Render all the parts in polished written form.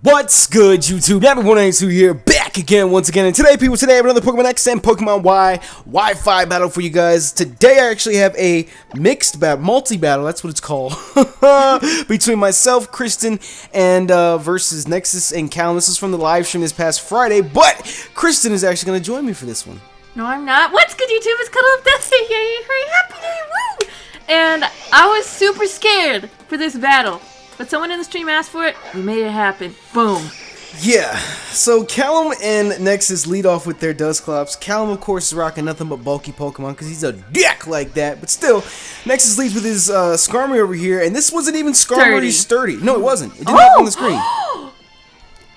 What's good, YouTube? Nappy182 here, back again once again. And today, people, I have another Pokémon X and Pokémon Y Wi-Fi battle for you guys. Today, I actually have a mixed battle, multi-battle, that's what it's called, between myself, Kristen, and versus Nexus and Cal. This is from the live stream this past Friday, but Kristen is actually going to join me for this one. No, I'm not. What's good, YouTube? It's CuddleofDeath. Yay, hurry, happy day, woo! And I was super scared for this battle. But someone in the stream asked for it, we made it happen. Boom. Yeah, so Callum and Nexus lead off with their Dusclops. Callum, of course, is rocking nothing but bulky Pokemon because he's a dick like that. But still, Nexus leads with his Skarmory over here. And this wasn't even Skarmory sturdy. No, it wasn't. It didn't have on the screen.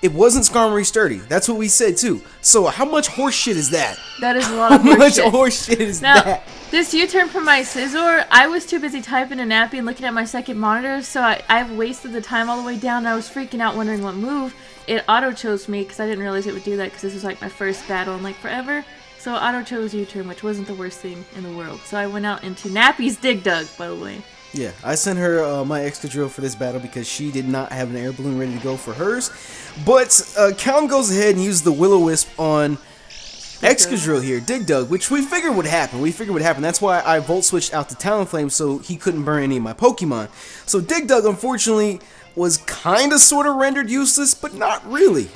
It wasn't Skarmory sturdy. That's what we said, too. So how much horse shit is that? That is a lot of horse shit. How much horse shit is now, that? This U-turn from my Scizor, I was too busy typing a Nappy and looking at my second monitor, so I wasted the time all the way down, and I was freaking out wondering what move. It auto-chose me, because I didn't realize it would do that, because this was like my first battle in like forever. So auto-chose U-turn, which wasn't the worst thing in the world. So I went out into Nappy's Dig Dug, by the way. Yeah, I sent her my Excadrill for this battle because she did not have an air balloon ready to go for hers. But Callum goes ahead and uses the Will-O-Wisp on Excadrill here, Dig Dug, which we figured would happen. That's why I Volt Switched out to Talonflame so he couldn't burn any of my Pokemon. So Dig Dug, unfortunately, was kind of sort of rendered useless, but not really.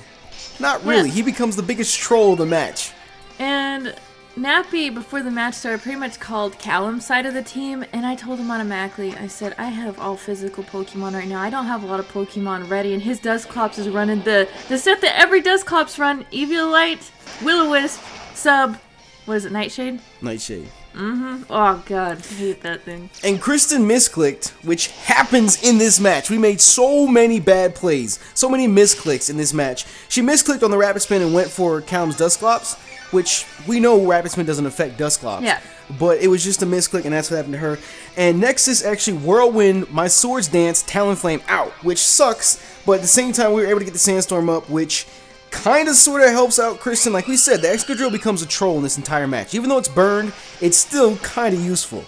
Not really. Yeah. He becomes the biggest troll of the match. And Nappy, before the match started, pretty much called Callum's side of the team, and I told him automatically, I said, I have all physical Pokemon right now. I don't have a lot of Pokemon ready, and his Dusclops is running the set that every Dusclops run, Eviolite, Will-O-Wisp, Sub, what is it, Nightshade? Nightshade. Oh god, I hate that thing. And Kristen misclicked, which happens in this match. We made so many bad plays, so many misclicks in this match. She misclicked on the Rapid Spin and went for Callum's Dusclops, which we know Rapid Spin doesn't affect Dusclops. Yeah. But it was just a misclick, and that's what happened to her. And Nexus actually Whirlwind my Swords Dance Talonflame out, which sucks, but at the same time we were able to get the Sandstorm up, which kind of sort of helps out Kristen. Like we said, the Excadrill becomes a troll in this entire match. Even though it's burned, it's still kind of useful.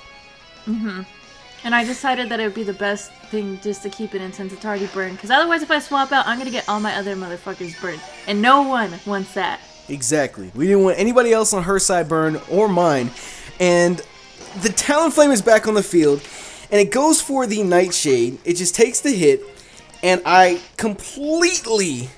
And I decided that it would be the best thing just to keep it in since it's already burned. Because otherwise, if I swap out, I'm going to get all my other motherfuckers burned. And no one wants that. Exactly. We didn't want anybody else on her side burned or mine. And the Talonflame is back on the field. And it goes for the Nightshade. It just takes the hit. And I completely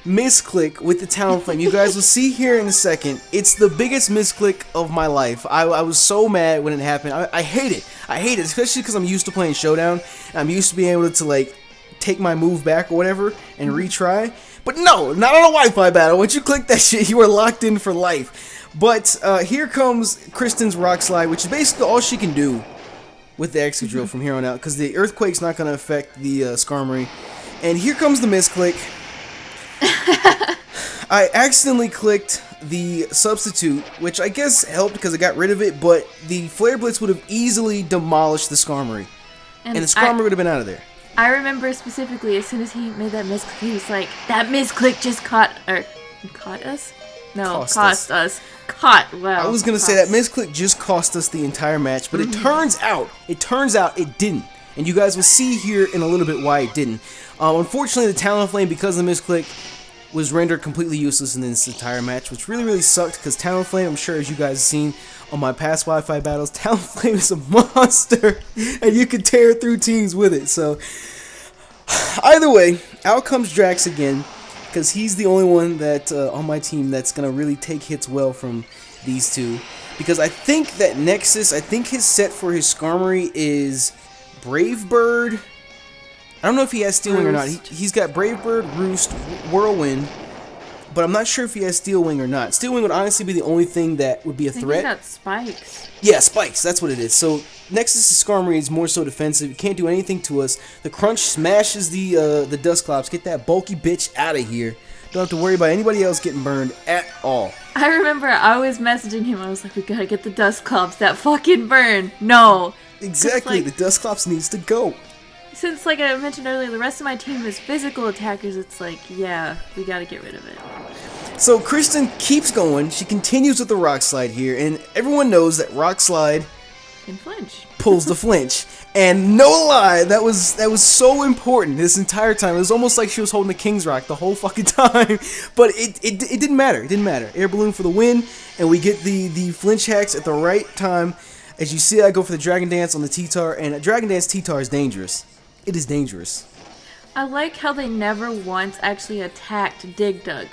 misclick with the Talonflame. You guys will see here in a second. It's the biggest misclick of my life. I was so mad when it happened. I hate it. I hate it, especially because I'm used to playing Showdown. I'm used to being able to like take my move back or whatever and retry. But no, not on a Wi-Fi battle. Once you click that shit, you are locked in for life. But here comes Kristen's Rock Slide, which is basically all she can do with the Excadrill from here on out, because the Earthquake's not going to affect the Skarmory. And here comes the misclick. I accidentally clicked the Substitute, which I guess helped because I got rid of it, but the Flare Blitz would have easily demolished the Skarmory. And the Skarmory would have been out of there. I remember specifically, as soon as he made that misclick, he was like, that misclick just caught us? No, cost us. Wow. I was going to say that misclick just cost us the entire match, but it turns out it didn't. And you guys will see here in a little bit why it didn't. Unfortunately, the Talonflame, because of the misclick, was rendered completely useless in this entire match, which really sucked, because Talonflame, I'm sure as you guys have seen on my past Wi-Fi battles, Talonflame is a monster, and you can tear through teams with it. So, either way, out comes Drax again, because he's the only one that on my team that's going to really take hits well from these two. Because I think that Nexus, his set for his Skarmory is Brave Bird. I don't know if he has Steel Wing or not. He's got Brave Bird, Roost, Whirlwind, but I'm not sure if he has Steel Wing or not. Steel Wing would honestly be the only thing that would be a threat. He's got Spikes. Yeah, Spikes. That's what it is. So Nexus' Skarmory is more so defensive. It can't do anything to us. The Crunch smashes the Dusclops. Get that bulky bitch out of here. Don't have to worry about anybody else getting burned at all. I remember I was messaging him. I was like, we gotta get the Dusclops. That fucking burn. No. Exactly. The Dusclops needs to go. Since, like I mentioned earlier, the rest of my team is physical attackers, it's like, yeah, we gotta get rid of it. So Kristen keeps going. She continues with the Rock Slide here, and everyone knows that Rock Slide And flinch. Pulls the flinch. And no lie, that was so important this entire time. It was almost like she was holding the King's Rock the whole fucking time. But it didn't matter. It didn't matter. Air balloon for the win, and we get the flinch hacks at the right time. As you see, I go for the Dragon Dance on the T-Tar, and a Dragon Dance T-Tar is dangerous. It is dangerous. I like how they never once actually attacked Dig Dug,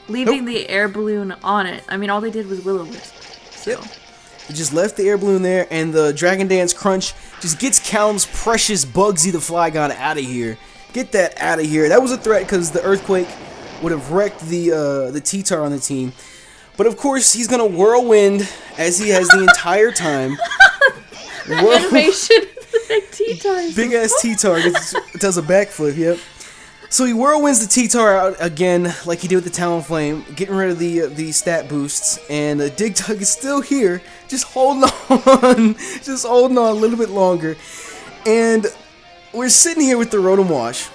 leaving the air balloon on it. I mean, all they did was Will-O-Wisp. So. Yep. It just left the air balloon there, and the Dragon Dance Crunch just gets Callum's precious Bugsy the Flygon out of here. Get that out of here. That was a threat because the Earthquake would have wrecked the T-Tar on the team. But of course, he's gonna whirlwind as he has the entire time. Animation of the big T-Tar. Big ass T-Tar does a backflip. Yep. So he whirlwinds the T-Tar out again, like he did with the Talonflame, getting rid of the stat boosts. And Dig Dug is still here, just holding on, just holding on a little bit longer. And we're sitting here with the Rotom Wash,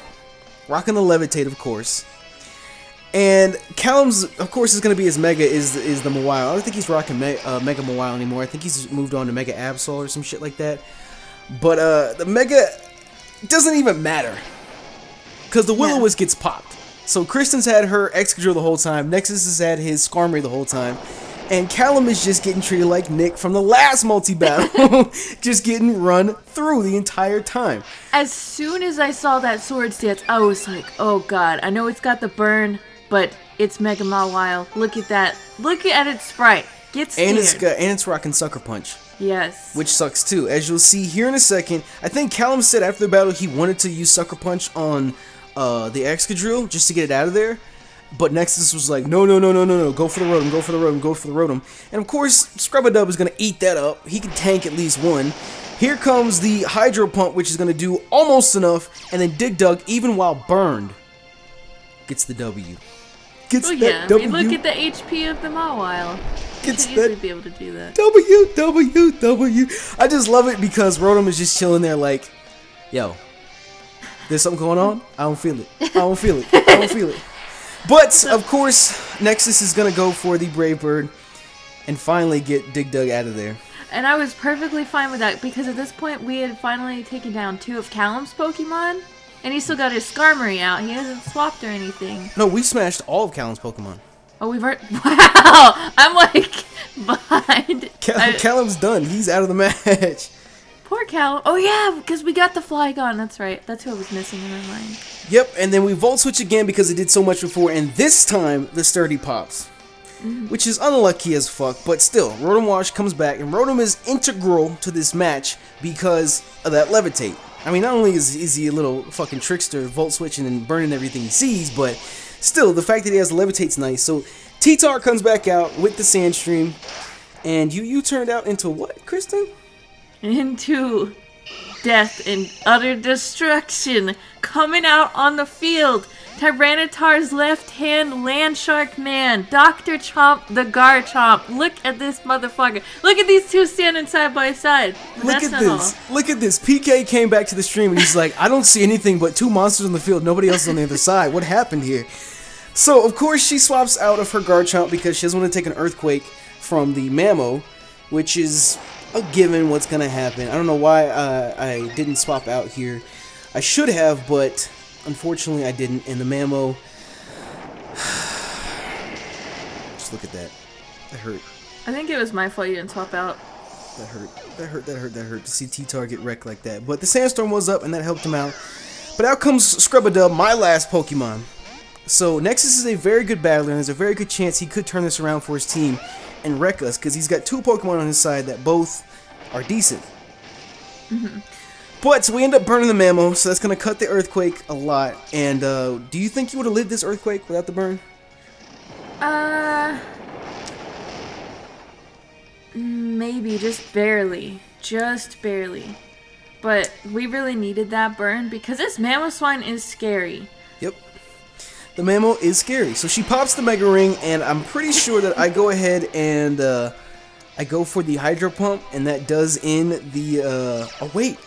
rocking the Levitate, of course. And Callum's, of course, is going to be his Mega is the Mawile. I don't think he's rocking Mega Mawile anymore. I think he's moved on to Mega Absol or some shit like that. But the Mega doesn't even matter because the Will-O-Wisp gets popped. So Kristen's had her Excadrill the whole time. Nexus has had his Skarmory the whole time. And Callum is just getting treated like Nick from the last multi-battle. Just getting run through the entire time. As soon as I saw that Swords Dance, I was like, oh god, I know it's got the burn, but it's Mega Mawile. Look at that. Look at its sprite. Get scared. And it's rocking Sucker Punch. Yes. Which sucks too. As you'll see here in a second, I think Callum said after the battle he wanted to use Sucker Punch on the Excadrill just to get it out of there. But Nexus was like, no, go for the Rotom, go for the Rotom, go for the Rotom. And of course, Scrubadub is going to eat that up. He can tank at least one. Here comes the Hydro Pump, which is going to do almost enough. And then Dig Dug, even while burned, gets the W. Gets that W. I mean, look at the HP of the Mawile. Gets should easily be able to do that. W. I just love it because Rotom is just chilling there like, yo, there's something going on? I don't feel it. I don't feel it. But, of course, Nexus is going to go for the Brave Bird and finally get Dig Dug out of there. And I was perfectly fine with that because at this point we had finally taken down 2 of Callum's Pokemon. And he still got his Skarmory out. He hasn't swapped or anything. No, we smashed all of Callum's Pokemon. Oh, we've already... Wow! I'm like behind. Callum's done. He's out of the match. Poor Callum. Oh yeah, because we got the Flygon. That's right. That's who I was missing in my mind. Yep, and then we Volt Switch again because it did so much before, and this time the Sturdy pops. Which is unlucky as fuck, but still, Rotom Wash comes back, and Rotom is integral to this match because of that Levitate. I mean, not only is he a little fucking trickster, Volt Switching and burning everything he sees, but still, the fact that he has Levitate's nice. So, T-Tar comes back out with the Sandstream, and you turned out into what, Kristen? Into death and utter destruction. Coming out on the field, Tyranitar's left-hand Landshark Man, Dr. Chomp the Garchomp. Look at this motherfucker. Look at these two standing side by side. Look at this. Look at this. PK came back to the stream and he's like, I don't see anything but 2 monsters on the field. Nobody else is on the other side. What happened here? So, of course, she swaps out of her Garchomp because she doesn't want to take an Earthquake from the Mammo, which is a given what's going to happen. I don't know why I didn't swap out here. I should have, but unfortunately I didn't. And the Mammo... Just look at that. That hurt. I think it was my fault you didn't swap out. That hurt to see T-Tar get wrecked like that. But the Sandstorm was up and that helped him out. But out comes Scrubadub, my last Pokemon. So Nexus is a very good battler and there's a very good chance he could turn this around for his team and wreck us because he's got 2 Pokemon on his side that both are decent. But so we end up burning the Mammo, so that's going to cut the Earthquake a lot. And do you think you would have lived this Earthquake without the burn? Maybe, just barely. Just barely. But we really needed that burn because this Mamoswine is scary. Yep. The Mammo is scary. So she pops the Mega Ring, and I'm pretty sure that I go ahead and I go for the Hydro Pump, and that does in the... oh, wait.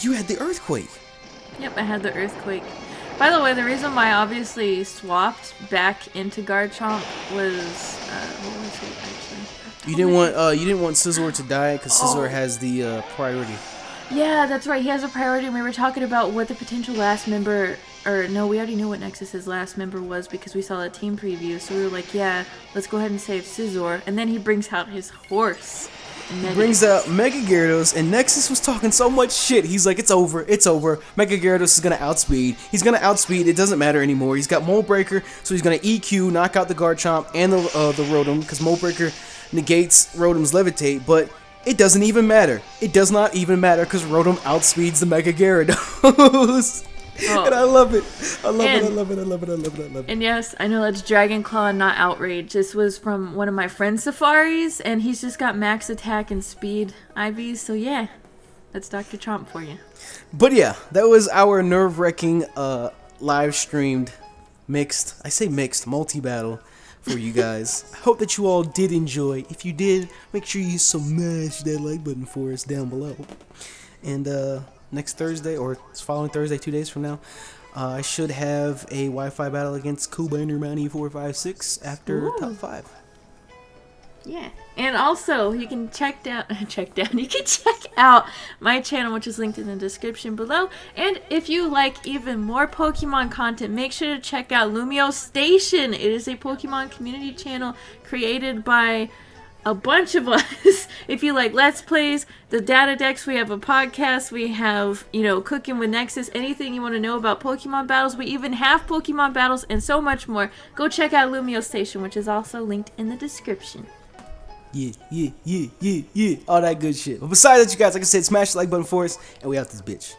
You had the Earthquake. Yep, I had the Earthquake. By the way, the reason why I obviously swapped back into Garchomp was... what was it, actually? You didn't want Scizor to die because Scizor has the priority. Yeah, that's right. He has a priority, and we were talking about what the potential last member... Or, no, we already knew what Nexus's last member was because we saw a team preview. So we were like, yeah, let's go ahead and save Scizor. And then he brings out his horse. He brings out Mega Gyarados, and Nexus was talking so much shit. He's like, it's over, it's over. Mega Gyarados is going to outspeed. He's going to outspeed. It doesn't matter anymore. He's got Mold Breaker, so he's going to EQ, knock out the Garchomp and the Rotom, because Mold Breaker negates Rotom's Levitate, but it doesn't even matter. It does not even matter, because Rotom outspeeds the Mega Gyarados. Oh. And I love it. I love it. And yes, I know that's Dragon Claw and not Outrage. This was from one of my friend's safaris, and he's just got max attack and speed IVs. So yeah, that's Dr. Chomp for you. But yeah, that was our nerve-wracking live streamed mixed multi-battle for you guys. I hope that you all did enjoy. If you did, make sure you smash that like button for us down below. And next Thursday, or following Thursday, 2 days from now, I should have a Wi-Fi battle against Coolbinder Mountie 456 after top 5. Yeah, and also you can check out my channel, which is linked in the description below. And if you like even more Pokemon content, make sure to check out LumioseStation. It is a Pokemon community channel created by a bunch of us. If you like Let's Plays, the Data Decks, we have a podcast, we have, Cooking with Nexus, anything you want to know about Pokemon battles, we even have Pokemon battles, and so much more. Go check out LumioseStation, which is also linked in the description. Yeah. All that good shit. But besides that, you guys, like I said, smash the like button for us, and we out this bitch.